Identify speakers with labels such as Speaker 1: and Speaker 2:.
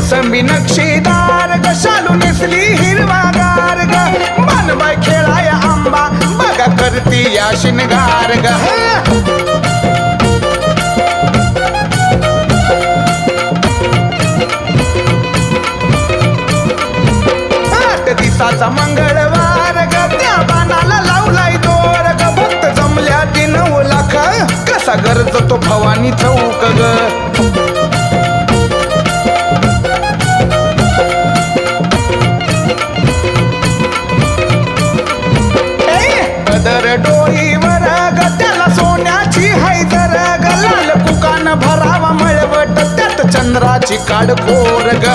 Speaker 1: मोसंबी नक्षीदार ग शालू नेसली हिरवा गार ग बनबाई खेळाय आंबा बघा करती या शिनगार ग दिसाचा मंगळवार ग त्या बाणाला लावलाय दोर ग भक्त जमल्या 9 लाख कसा गरजतो भवानी चौक ग पदर डोईवर ग त्याला सोन्याची हैदर ग लाल कुकान भरावा मळवट त्यात चंद्राची काडकोर ग